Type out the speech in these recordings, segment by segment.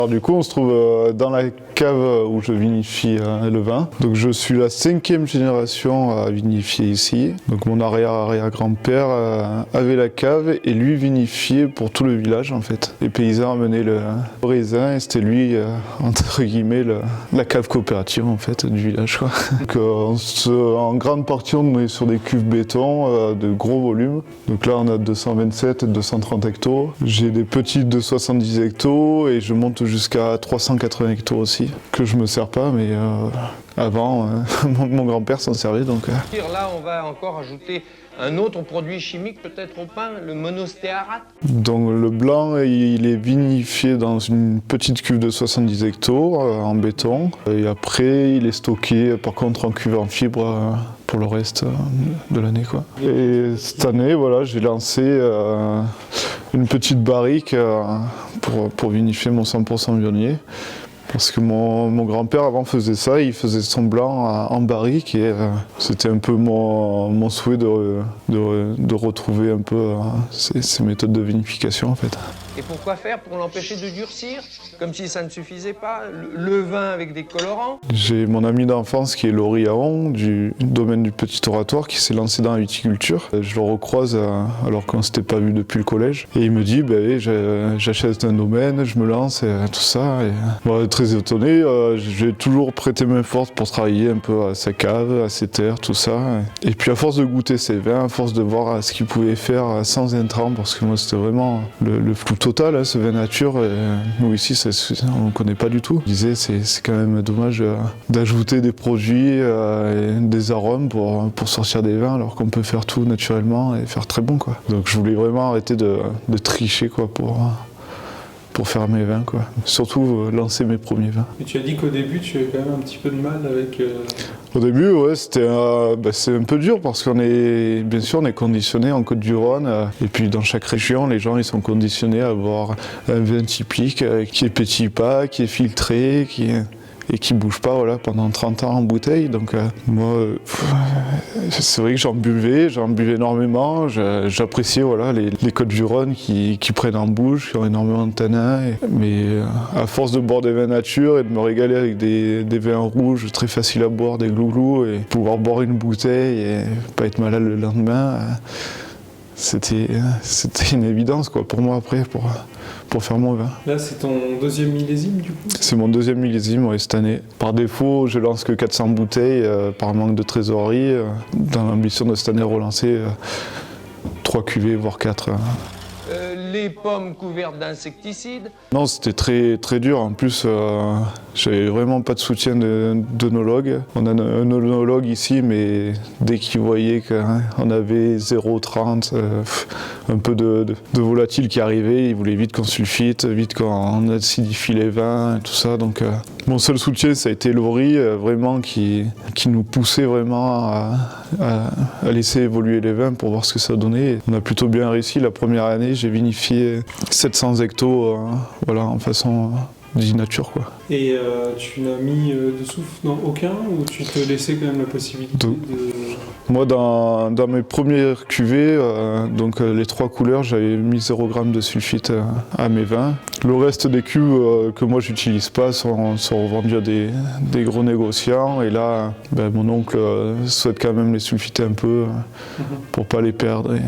Alors du coup, on se trouve dans la cave où je vinifie le vin. Donc je suis la 5e génération à vinifier ici. Donc mon arrière-arrière-grand-père avait la cave et lui vinifiait pour tout le village en fait. Les paysans amenaient le raisin et c'était lui, entre guillemets, la cave coopérative en fait du village, quoi. Donc en grande partie on est sur des cuves béton de gros volumes. Donc là on a 227 et 230 hectos. J'ai des petites de 70 hectos et je monte jusqu'à 380 hectos aussi, que je me sers pas, mais avant, mon grand-père s'en servait. Donc, Là, on va encore ajouter un autre produit chimique peut-être au pain, le monostéarate. Donc le blanc, il est vinifié dans une petite cuve de 70 hectos en béton. Et après, il est stocké par contre en cuve en fibre pour le reste de l'année, quoi. Et cette année, voilà, j'ai lancé une petite barrique pour vinifier mon 100% Viognier. Parce que mon grand-père avant faisait ça, il faisait son blanc en barrique et c'était un peu mon souhait de retrouver un peu ces méthodes de vinification en fait. Et pourquoi faire? Pour l'empêcher de durcir? Comme si ça ne suffisait pas? Le vin avec des colorants? J'ai mon ami d'enfance qui est Laurie Aon du domaine du Petit Oratoire qui s'est lancé dans la viticulture. Je le recroise alors qu'on ne s'était pas vu depuis le collège et il me dit j'achète un domaine, je me lance et tout ça. Et, très étonné, j'ai toujours prêté main forte pour travailler un peu à sa cave, à ses terres, tout ça. Et puis à force de goûter ses vins, à force de voir ce qu'il pouvait faire sans intrants, parce que moi c'était vraiment le flou total, hein, ce vin nature. Et nous ici, on ne connaît pas du tout. Je disais, c'est quand même dommage d'ajouter des produits et des arômes pour sortir des vins, alors qu'on peut faire tout naturellement et faire très bon, quoi. Donc je voulais vraiment arrêter de tricher, quoi, pour faire mes vins, quoi. Surtout lancer mes premiers vins. Et tu as dit qu'au début, tu avais quand même un petit peu de mal avec... Au début, ouais, c'est un peu dur parce qu'on est, bien sûr, on est conditionné en Côte-du-Rhône. Et puis dans chaque région, les gens ils sont conditionnés à avoir un vin typique qui est pétille pas, qui est filtré, et qui bouge pas, voilà, pendant 30 ans en bouteille. Donc moi, c'est vrai que j'en buvais énormément. J'appréciais, voilà, les Côtes-du-Rhône qui prennent en bouche, qui ont énormément de tanins. Mais à force de boire des vins nature et de me régaler avec des vins rouges très faciles à boire, des glouglous, et pouvoir boire une bouteille et pas être malade le lendemain, c'était une évidence, quoi, pour moi après, pour faire mon vin. Là, c'est ton deuxième millésime, du coup? C'est mon deuxième millésime, ouais, cette année. Par défaut, je lance que 400 bouteilles par manque de trésorerie, dans l'ambition de cette année relancer 3 cuvées, voire 4. Les pommes couvertes d'insecticides? Non, c'était très, très dur. En plus, j'avais vraiment pas de soutien d'œnologue. On a un œnologue ici, mais dès qu'il voyait qu'on avait 0,30, un peu de volatile qui arrivait, il voulait vite qu'on sulfite, vite qu'on acidifie les vins, et tout ça. Donc, mon seul soutien, ça a été Laurie, vraiment, qui nous poussait vraiment à laisser évoluer les vins pour voir ce que ça donnait. On a plutôt bien réussi. La première année, j'ai vinifié 700 hectos, voilà, en façon dit nature, quoi. Et tu n'as mis de souffle dans aucun, ou tu te laissais quand même la possibilité de... Moi, dans mes premières cuvées, donc les 3 couleurs, j'avais mis 0 g de sulfite à mes vins. Le reste des cuves que moi j'utilise pas sont revendus à des gros négociants. Et là, mon oncle souhaite quand même les sulfiter un peu pour pas les perdre et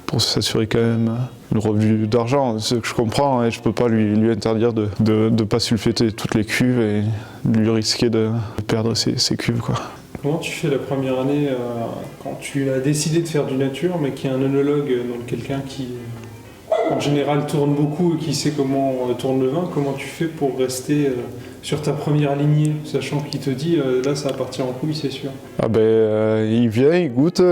pour s'assurer quand même le revenu d'argent. Ce que je comprends, hein, je peux pas lui interdire de pas sulfiter toutes les cuves et lui risquer de perdre ses cuves, quoi. Comment tu fais la première année quand tu as décidé de faire du nature, mais qu'il y a un œnologue, donc quelqu'un qui en général tourne beaucoup et qui sait comment tourne le vin? Comment tu fais pour rester sur ta première lignée, sachant qu'il te dit là ça va partir en couille, c'est sûr? Il vient, il goûte,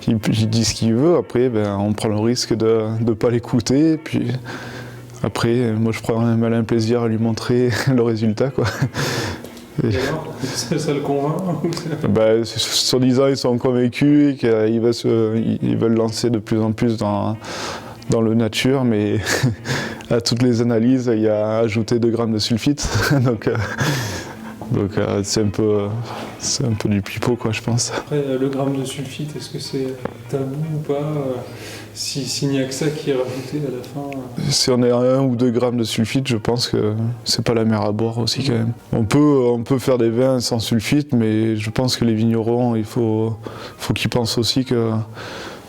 il dit ce qu'il veut. Après, on prend le risque de ne pas l'écouter. Puis après, moi je prends un malin plaisir à lui montrer le résultat, quoi. Et alors, ça le convainc? Soi-disant, ils sont convaincus qu'ils veulent lancer de plus en plus dans le nature, mais à toutes les analyses, il y a ajouté 2 grammes de sulfite. Donc c'est un peu du pipeau, quoi, je pense. Après, le gramme de sulfite, est-ce que c'est tabou ou pas? s'il n'y a que ça qui est rajouté à la fin. Si on est à 1 ou 2 grammes de sulfite, je pense que c'est pas la mer à boire aussi quand même. On peut faire des vins sans sulfite, mais je pense que les vignerons, il faut qu'ils pensent aussi que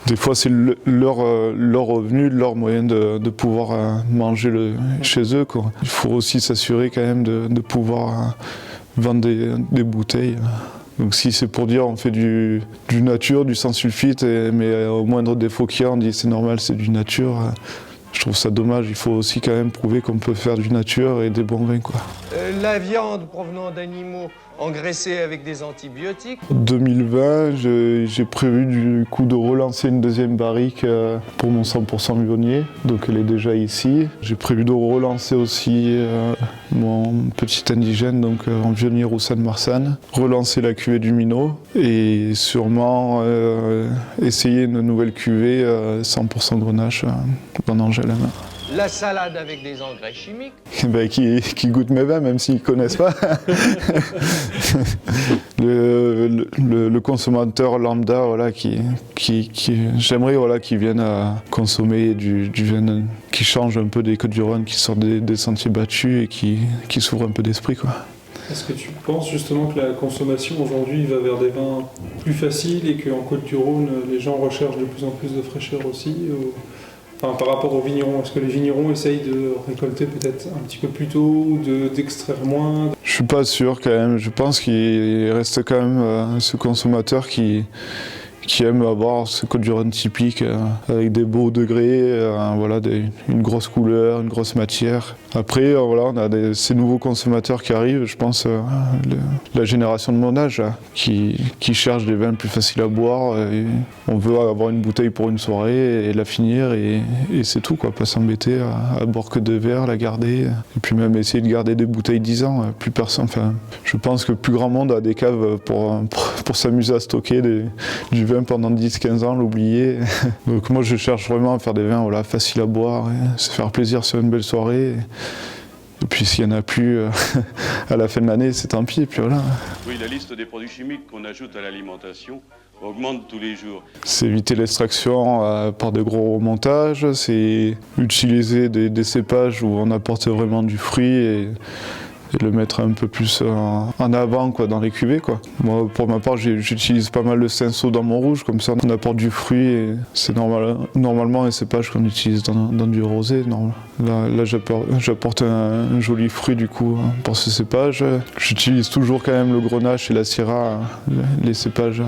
des fois c'est leur revenu, leur moyen de pouvoir manger chez eux, quoi. Il faut aussi s'assurer quand même de pouvoir vendre des bouteilles. Donc si c'est pour dire on fait du nature, du sans sulfite, mais au moindre défaut qu'il y a, on dit c'est normal, c'est du nature, je trouve ça dommage. Il faut aussi quand même prouver qu'on peut faire du nature et des bons vins, quoi. La viande provenant d'animaux engraissés avec des antibiotiques. 2020, j'ai prévu du coup de relancer une deuxième barrique pour mon 100% Viognier, donc elle est déjà ici. J'ai prévu de relancer aussi mon petit indigène, donc en Viognier Roussanne Marsanne, relancer la cuvée du Minot et sûrement essayer une nouvelle cuvée 100% Grenache dans Angèle. La salade avec des engrais chimiques. Ben, qui goûtent mes vins, même s'ils ne connaissent pas. le consommateur lambda, voilà, j'aimerais voilà, qu'il vienne à consommer du vin qui change un peu des Côtes-du-Rhône, qui sort des sentiers battus et qui s'ouvre un peu d'esprit, quoi. Est-ce que tu penses justement que la consommation aujourd'hui va vers des vins plus faciles et qu'en Côtes-du-Rhône, les gens recherchent de plus en plus de fraîcheur aussi Enfin, par rapport aux vignerons, est-ce que les vignerons essayent de récolter peut-être un petit peu plus tôt ou d'extraire moins? Je suis pas sûr quand même. Je pense qu'il reste quand même ce consommateur qui aime avoir ce Côtes-du-Rhône typique avec des beaux degrés, voilà, une grosse couleur, une grosse matière. Après, voilà, on a ces nouveaux consommateurs qui arrivent, je pense, la génération de mon âge, qui cherche des vins plus faciles à boire. Et on veut avoir une bouteille pour une soirée et la finir et c'est tout, quoi. Pas s'embêter à boire que 2 verres, la garder. Et puis même essayer de garder des bouteilles 10 ans. Plus personne, enfin, je pense que plus grand monde a des caves pour s'amuser à stocker du vin pendant 10-15 ans, l'oublier. Donc moi je cherche vraiment à faire des vins, voilà, faciles à boire, et se faire plaisir sur une belle soirée. Et puis s'il n'y en a plus à la fin de l'année, c'est tant pis, et puis voilà. Oui, la liste des produits chimiques qu'on ajoute à l'alimentation augmente tous les jours. C'est éviter l'extraction par de gros montages, c'est utiliser des cépages où on apporte vraiment du fruit et le mettre un peu plus en avant, quoi, dans les cuvées, quoi. Moi, pour ma part, j'utilise pas mal de cinsault dans mon rouge, comme ça on apporte du fruit et c'est normalement un cépage qu'on utilise dans du rosé. Là j'apporte un joli fruit du coup pour ce cépage. J'utilise toujours quand même le Grenache et la Syrah, les cépages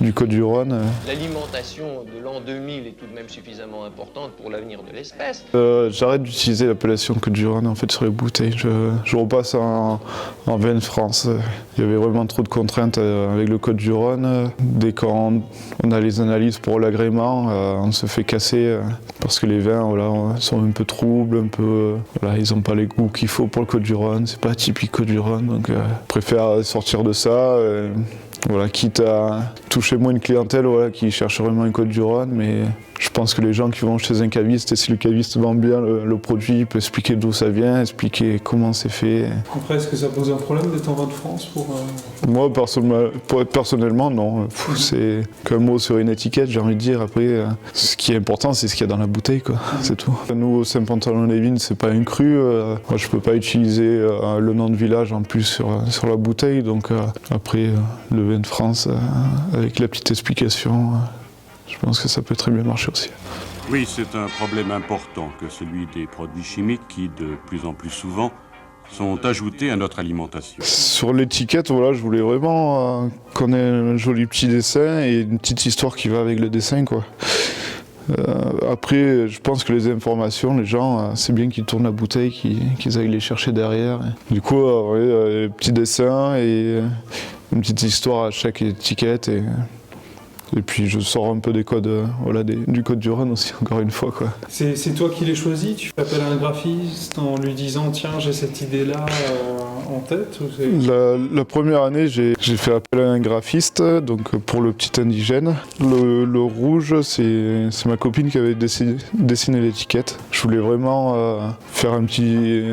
du Côtes-du-Rhône. L'alimentation de l'an 2000 est tout de même suffisamment importante pour l'avenir de l'espèce. J'arrête d'utiliser l'appellation Côtes-du-Rhône en fait sur les bouteilles. Je repasse en vin de France. Il y avait vraiment trop de contraintes avec le Côtes-du-Rhône. Dès qu'on a les analyses pour l'agrément, on se fait casser parce que les vins, voilà, sont un peu troubles, voilà, ils n'ont pas les goûts qu'il faut pour le Côtes-du-Rhône. C'est pas typique Côtes-du-Rhône, donc je préfère sortir de ça. Voilà, quitte à toucher moins une clientèle, voilà, qui cherche vraiment une Côtes-du-Rhône, mais je pense que les gens qui vont chez un caviste, et si le caviste vend bien le produit, il peut expliquer d'où ça vient, expliquer comment c'est fait. Après, est-ce que ça pose un problème d'être en vin de France Moi, personnellement, non. C'est qu'un mot sur une étiquette, j'ai envie de dire. Après, ce qui est important, c'est ce qu'il y a dans la bouteille, quoi. C'est tout. Nous, au Saint-Pantalon-les-Vignes, c'est pas un cru. Moi, je peux pas utiliser le nom de village en plus sur la bouteille. Donc après, le vin de France, avec la petite explication, je pense que ça peut très bien marcher aussi. Oui, c'est un problème important que celui des produits chimiques qui, de plus en plus souvent, sont ajoutés à notre alimentation. Sur l'étiquette, voilà, je voulais vraiment qu'on ait un joli petit dessin et une petite histoire qui va avec le dessin, quoi. Après, je pense que les informations, les gens, c'est bien qu'ils tournent la bouteille, qu'ils aillent les chercher derrière. Du coup, petit dessin et une petite histoire à chaque étiquette. Et puis je sors un peu des codes, voilà, du Côtes-du-Rhône aussi, encore une fois, quoi. C'est toi qui les choisis? Tu appelles un graphiste en lui disant tiens, j'ai cette idée-là en tête ou c'est... La première année, j'ai fait appel à un graphiste, donc pour le petit indigène. Le rouge, c'est ma copine qui avait dessiné l'étiquette. Je voulais vraiment faire un petit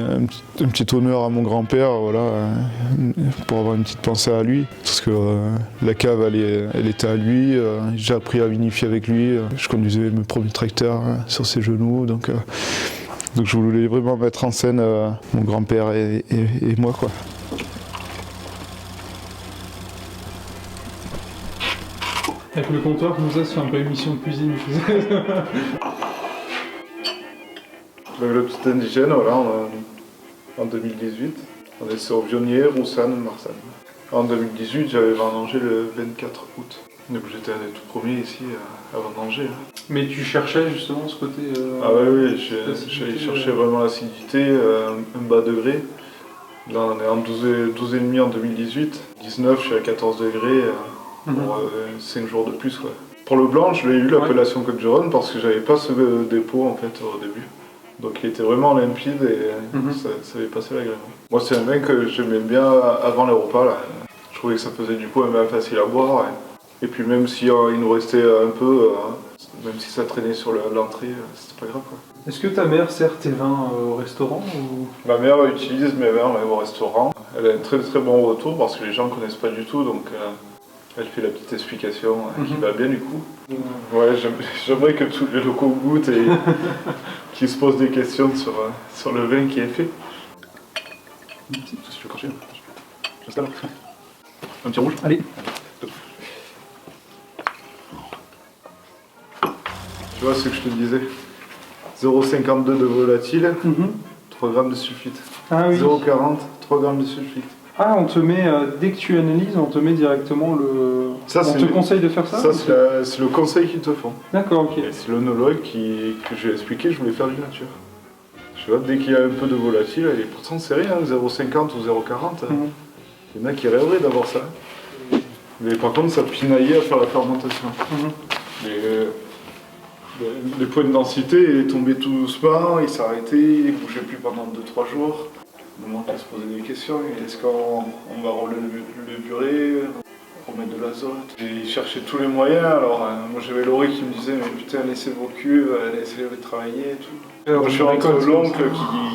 honneur à mon grand-père, voilà, pour avoir une petite pensée à lui. Parce que la cave, elle était à lui. J'ai appris à vinifier avec lui. Je conduisais mes premiers tracteurs sur ses genoux. Donc je voulais vraiment mettre en scène mon grand-père et moi, quoi. Avec le comptoir comme ça, c'est un peu émission de cuisine. Le petit indigène, voilà, en 2018, on est sur Vionnier, Roussanne, Marsanne. En 2018, j'avais vendangé le 24 août. Donc j'étais un des tout premiers ici à vendanger. Mais tu cherchais justement ce côté... Ah oui, j'allais chercher vraiment l'acidité, un bas degré. Là on est en 12,5 en 2018, 19 je suis à 14 degrés pour 5 jours de plus. Ouais. Pour le blanc, je l'ai eu l'appellation Côte du Rhône parce que j'avais pas ce dépôt en fait au début. Donc il était vraiment limpide et ça avait passé l'agrément. Moi c'est un vin que j'aimais bien avant les repas. Là. Je trouvais que ça faisait du coup un vin facile à boire. Et puis même si il nous restait un peu, même si ça traînait sur l'entrée, c'était pas grave, quoi. Est-ce que ta mère sert tes vins au restaurant ou... Ma mère utilise mes vins au restaurant. Elle a un très très bon retour parce que les gens ne connaissent pas du tout, donc elle fait la petite explication qui va bien du coup. Ouais, j'aimerais que tous les locaux goûtent et qu'ils se posent des questions sur le vin qui est fait. Si tu veux continuer, j'installe. Un petit rouge. Allez. Tu vois ce que je te disais, 0,52 de volatile, 3 grammes de sulfite. Ah oui. 0,40, 3 grammes de sulfite. Ah, on te met, dès que tu analyses, on te met directement le... Ça, on te conseille de faire ça? Ça, c'est le conseil qu'ils te font. D'accord, ok. Et c'est l'œnologue que j'ai expliqué, je voulais faire du nature. Tu vois, dès qu'il y a un peu de volatile, et pourtant c'est rien, 0,50 ou 0,40, il y en a qui rêveraient d'avoir ça. Mais par contre, ça pinaillait à faire la fermentation. Les points de densité, il est tombé tout doucement, il s'est arrêté, il ne bougeait plus pendant 2-3 jours. Au moment où on se posait des questions, est-ce qu'on va rouler le buré, remettre de l'azote? Et il cherchait tous les moyens, alors moi j'avais Laurie qui me disait mais putain laissez vos cuves, laissez-les travailler et tout. Moi je suis entre l'oncle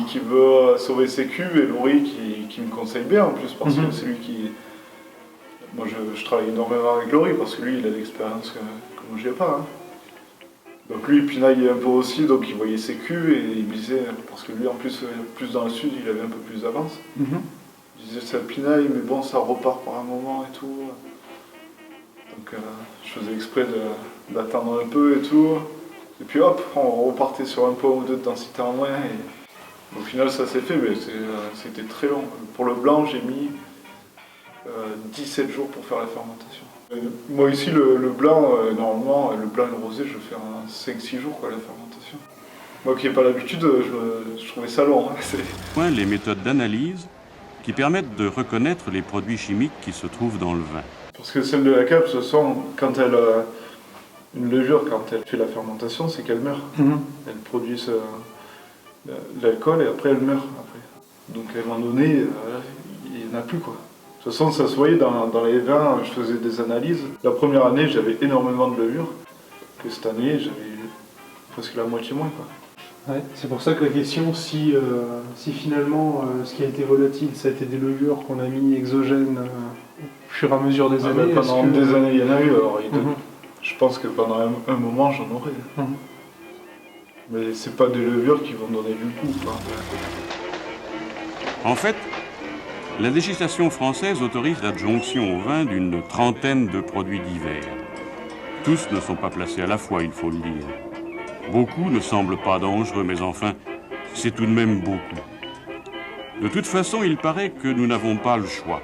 qui veut sauver ses cuves et Laurie qui me conseille bien en plus parce que c'est lui qui... Moi je travaille énormément avec Laurie parce que lui il a l'expérience que moi j'ai pas. Hein. Donc lui il pinaillait un peu aussi, donc il voyait ses cuves et il me disait, parce que lui en plus dans le sud il avait un peu plus d'avance, il disait ça pinaille mais bon ça repart par un moment et tout. Donc je faisais exprès d'attendre un peu et tout, et puis hop, on repartait sur un point ou deux de densité en moins et au final ça s'est fait, mais c'était très long. Pour le blanc j'ai mis 17 jours pour faire la fermentation. Moi ici le blanc, normalement le blanc et le rosé je fais en 5-6 jours quoi, la fermentation. Moi qui n'ai pas l'habitude, je trouvais ça long. Hein, les méthodes d'analyse qui permettent de reconnaître les produits chimiques qui se trouvent dans le vin. Parce que celle de la cave, ce sont, quand elle une levure, quand elle fait la fermentation, c'est qu'elle meurt. Elle produit l'alcool et après elle meurt. Après. Donc à un moment donné, il n'y en a plus quoi. De toute façon, ça se voyait dans les vins, je faisais des analyses. La première année, j'avais énormément de levure. Que cette année, j'avais presque la moitié moins. Quoi. Ouais, c'est pour ça que la question, si finalement ce qui a été volatile, ça a été des levures qu'on a mis exogènes au fur et à mesure des années. Pendant des années, il y en a eu. Alors, je pense que pendant un moment, j'en aurais. Mais c'est pas des levures qui vont donner du goût. Quoi. En fait, la législation française autorise l'adjonction au vin d'une trentaine de produits divers. Tous ne sont pas placés à la fois, il faut le dire. Beaucoup ne semblent pas dangereux, mais enfin, c'est tout de même beaucoup. De toute façon, il paraît que nous n'avons pas le choix.